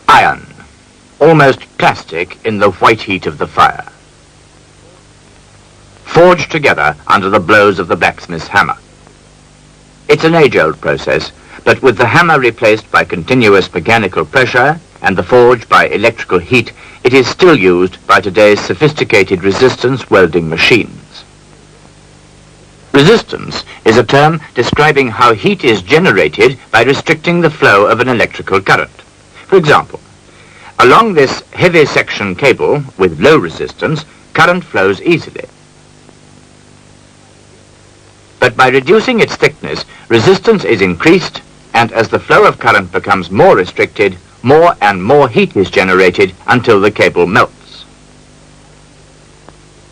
Iron, almost plastic in the white heat of the fire. Forged together under the blows of the blacksmith's hammer. It's an age-old process, but with the hammer replaced by continuous mechanical pressure and the forge by electrical heat, it is still used by today's sophisticated resistance welding machines. Resistance is a term describing how heat is generated by restricting the flow of an electrical current. For example, along this heavy section cable with low resistance, current flows easily. But by reducing its thickness, resistance is increased, and as the flow of current becomes more restricted, more and more heat is generated until the cable melts.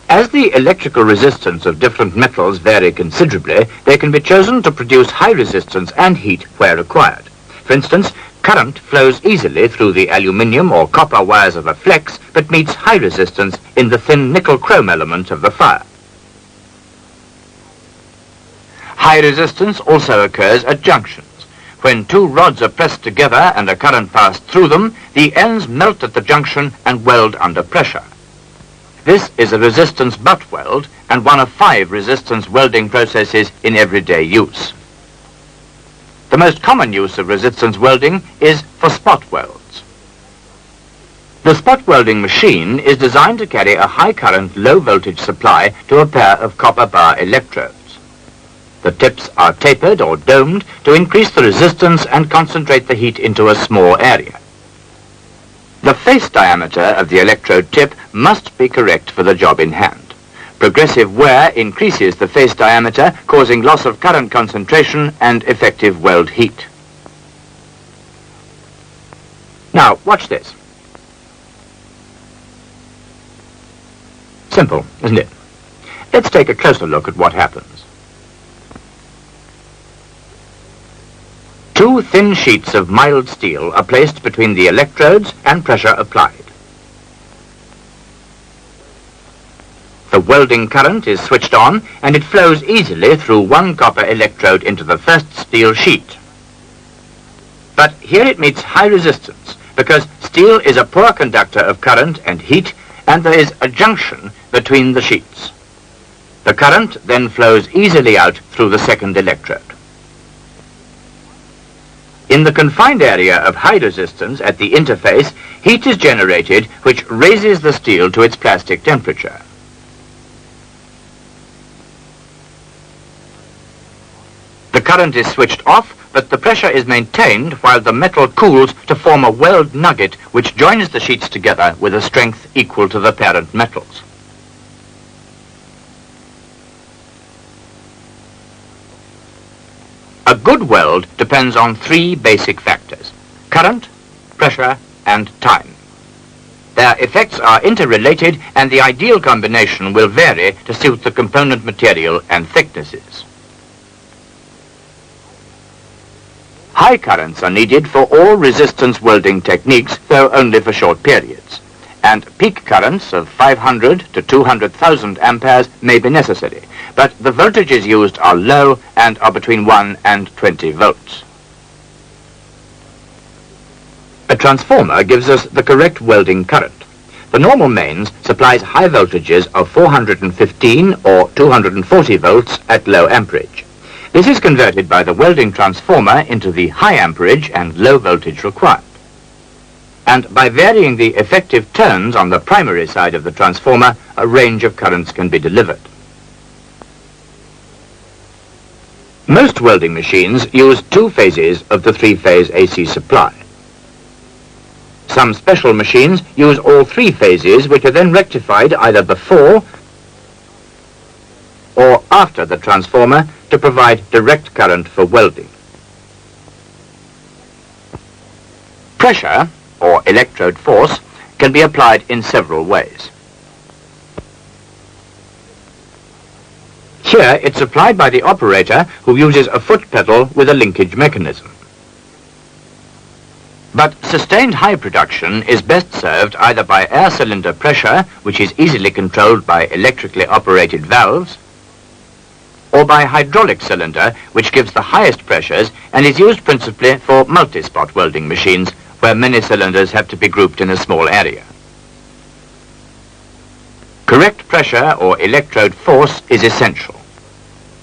As the electrical resistance of different metals vary considerably, they can be chosen to produce high resistance and heat where required. For instance, current flows easily through the aluminium or copper wires of a flex, but meets high resistance in the thin nickel-chrome element of the fire. High resistance also occurs at junctions. When two rods are pressed together and a current passed through them, the ends melt at the junction and weld under pressure. This is a resistance butt weld and one of 5 resistance welding processes in everyday use. The most common use of resistance welding is for spot welds. The spot welding machine is designed to carry a high current, low voltage supply to a pair of copper bar electrodes. The tips are tapered or domed to increase the resistance and concentrate the heat into a small area. The face diameter of the electrode tip must be correct for the job in hand. Progressive wear increases the face diameter, causing loss of current concentration and effective weld heat. Now, watch this. Simple, isn't it? Let's take a closer look at what happens. 2 thin sheets of mild steel are placed between the electrodes and pressure applied. The welding current is switched on and it flows easily through one copper electrode into the first steel sheet. But here it meets high resistance because steel is a poor conductor of current and heat, and there is a junction between the sheets. The current then flows easily out through the second electrode. In the confined area of high resistance at the interface, heat is generated which raises the steel to its plastic temperature. The current is switched off, but the pressure is maintained while the metal cools to form a weld nugget which joins the sheets together with a strength equal to the parent metals. A good weld depends on 3 basic factors: current, pressure, and time. Their effects are interrelated, and the ideal combination will vary to suit the component material and thicknesses. High currents are needed for all resistance welding techniques, though only for short periods, and peak currents of 500 to 200,000 amperes may be necessary, but the voltages used are low and are between 1 and 20 volts. A transformer gives us the correct welding current. The normal mains supplies high voltages of 415 or 240 volts at low amperage. This is converted by the welding transformer into the high amperage and low voltage required. And by varying the effective turns on the primary side of the transformer, a range of currents can be delivered. Most welding machines use 2 phases of the 3-phase AC supply. Some special machines use all 3 phases, which are then rectified either before or after the transformer to provide direct current for welding. Pressure, or electrode force, can be applied in several ways. Here it's supplied by the operator, who uses a foot pedal with a linkage mechanism. But sustained high production is best served either by air cylinder pressure, which is easily controlled by electrically operated valves, or by hydraulic cylinder, which gives the highest pressures and is used principally for multi-spot welding machines, where many cylinders have to be grouped in a small area. Correct pressure or electrode force is essential.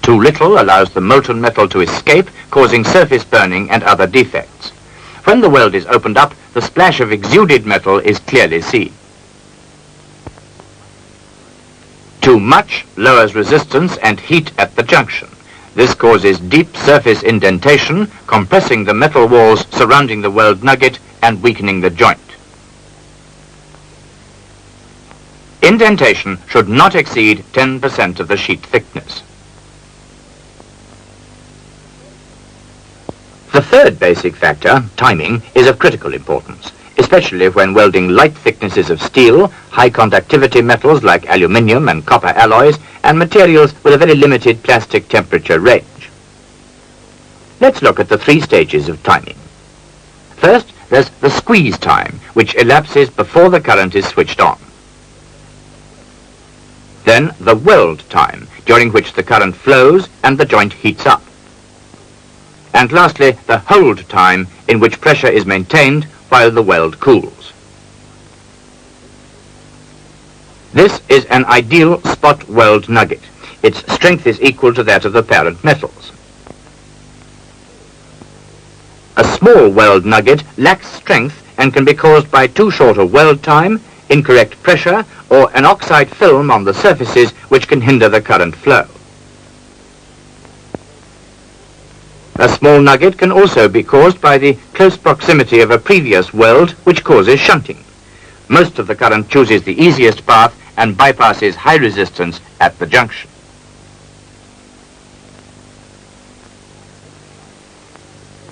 Too little allows the molten metal to escape, causing surface burning and other defects. When the weld is opened up, the splash of exuded metal is clearly seen. Too much lowers resistance and heat at the junction. This causes deep surface indentation, compressing the metal walls surrounding the weld nugget and weakening the joint. Indentation should not exceed 10% of the sheet thickness. The third basic factor, timing, is of critical importance, especially when welding light thicknesses of steel, high conductivity metals like aluminium and copper alloys, and materials with a very limited plastic temperature range. Let's look at the 3 stages of timing. First, there's the squeeze time, which elapses before the current is switched on. Then the weld time, during which the current flows and the joint heats up. And lastly, the hold time, in which pressure is maintained while the weld cools. This is an ideal spot weld nugget. Its strength is equal to that of the parent metals. A small weld nugget lacks strength and can be caused by too short a weld time, incorrect pressure, or an oxide film on the surfaces which can hinder the current flow. A small nugget can also be caused by the close proximity of a previous weld, which causes shunting. Most of the current chooses the easiest path and bypasses high resistance at the junction.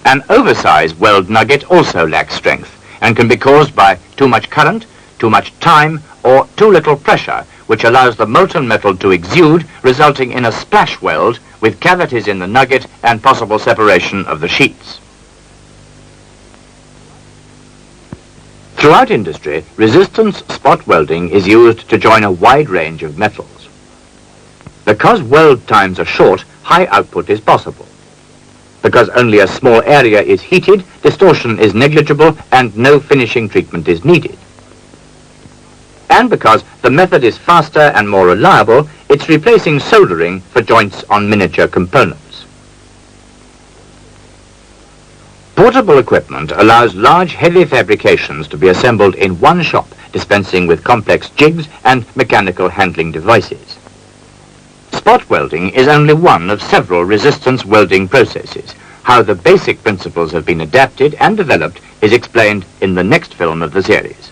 An oversized weld nugget also lacks strength and can be caused by too much current, too much time, or too little pressure, which allows the molten metal to exude, resulting in a splash weld with cavities in the nugget and possible separation of the sheets. Throughout industry, resistance spot welding is used to join a wide range of metals. Because weld times are short, high output is possible. Because only a small area is heated, distortion is negligible and no finishing treatment is needed. And because the method is faster and more reliable, it's replacing soldering for joints on miniature components. Portable equipment allows large, heavy fabrications to be assembled in one shop, dispensing with complex jigs and mechanical handling devices. Spot welding is only one of several resistance welding processes. How the basic principles have been adapted and developed is explained in the next film of the series.